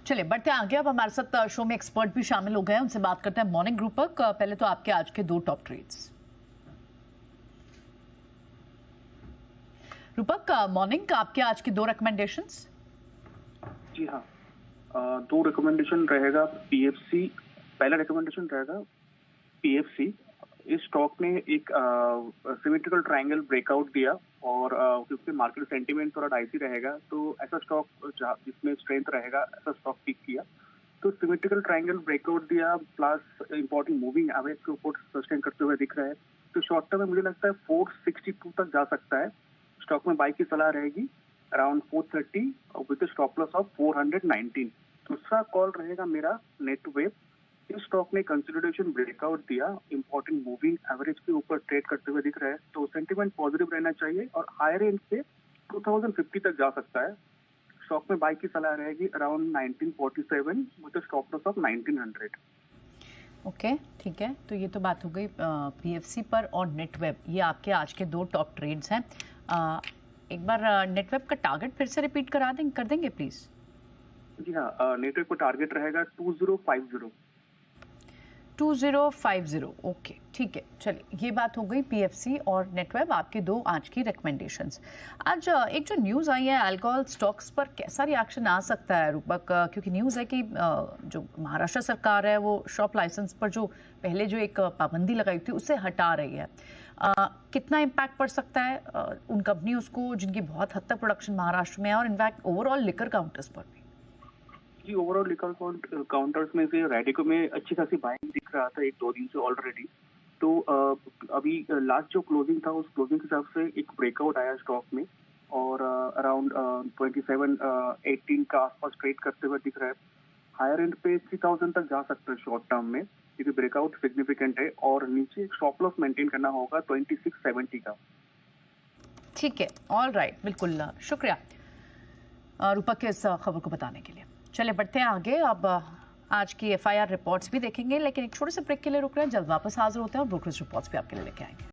चलिए बढ़ते हैं आगे। अब हमारे साथ शो में एक्सपर्ट भी शामिल हो गए हैं, उनसे बात करते हैं। मॉर्निंग रूपक, पहले तो आपके आज के दो टॉप ट्रेड्स। रूपक, मॉर्निंग, आपके आज की दो रिकमेंडेशंस। जी हाँ, दो रिकमेंडेशन रहेगा पीएफसी। पहला रिकमेंडेशन रहेगा पीएफसी। इस स्टॉक ने एक सिमेट्रिकल ट्रायंगल ब्रेकआउट दिया और क्योंकि मार्केट सेंटीमेंट थोड़ा डाइसी रहेगा तो ऐसा स्टॉक जिसमें स्ट्रेंथ रहेगा ऐसा स्टॉक पिक किया। तो सिमेट्रिकल ट्रायंगल ब्रेकआउट दिया प्लस इंपॉर्टेंट मूविंग एवरेज के ऊपर सस्टेन करते हुए दिख रहा है। तो शॉर्ट टर्म में मुझे लगता है 462 तक जा सकता है। स्टॉक में बाई की सलाह रहेगी around 430 with stop loss of 419। दूसरा कॉल रहेगा मेरा नेटवेव। इस स्टॉक ने कंसोलिडेशन ब्रेकआउट दिया, इंपॉर्टेंट मूविंग एवरेज के ऊपर ट्रेड करते हुए दिख रहा है। तो सेंटीमेंट पॉजिटिव रहना चाहिए और हायर एंड से 2050 तक जा सकता है। स्टॉक में बाई की सलाह रहेगी around 1947 with stop loss of 1900। Okay, ठीक है। तो ये तो बात हो गई पीएफसी पर और नेटवेब। ये आपके आज के दो टॉप ट्रेड्स हैं। एक बार नेटवेब का टारगेट फिर से रिपीट कर देंगे प्लीज। जी हाँ, नेटवेब को टारगेट रहेगा 2050। 2050। ओके, ठीक है। चलिए, ये बात हो गई पीएफसी और नेटवेब, आपके दो आज की रिकमेंडेशंस। आज एक जो न्यूज़ आई है अल्कोहल स्टॉक्स पर, कैसा रिएक्शन आ सकता है रूपक? क्योंकि न्यूज़ है कि जो महाराष्ट्र सरकार है वो शॉप लाइसेंस पर जो पहले जो एक पाबंदी लगाई थी उसे हटा रही है। कितना इम्पैक्ट पड़ सकता है उन कंपनियों को जिनकी बहुत हद तक प्रोडक्शन महाराष्ट्र में है और इनफैक्ट ओवरऑल लिकर काउंटर्स पर भी? जी, ओवरऑल लिकर काउंटर्स में से रेडिको में अच्छी खासी बाइंग दिख रहा था 1-2 दिन से ऑलरेडी। तो अभी लास्ट जो क्लोजिंग था उस क्लोजिंग के हिसाब से एक ब्रेकआउट आया स्टॉक में और अराउंड 27-18 का आसपास ट्रेड करते हुए दिख रहा है। हायर एंड पे 3000 तक जा सकता है शॉर्ट टर्म में, क्योंकि ब्रेकआउट सिग्निफिकेंट है और नीचे एक स्टॉप लॉस मेंटेन करना होगा 2670 का। ठीक है, ऑल राइट, बिल्कुल। शुक्रिया रूपक के इस खबर को बताने के लिए। चलिए बढ़ते हैं आगे। अब आज की एफआईआर रिपोर्ट्स भी देखेंगे, लेकिन एक छोटे से ब्रेक के लिए रुक रहे हैं। जल्द वापस हाजिर होते हैं और ब्रोकरेज रिपोर्ट्स भी आपके लिए लेके आएंगे।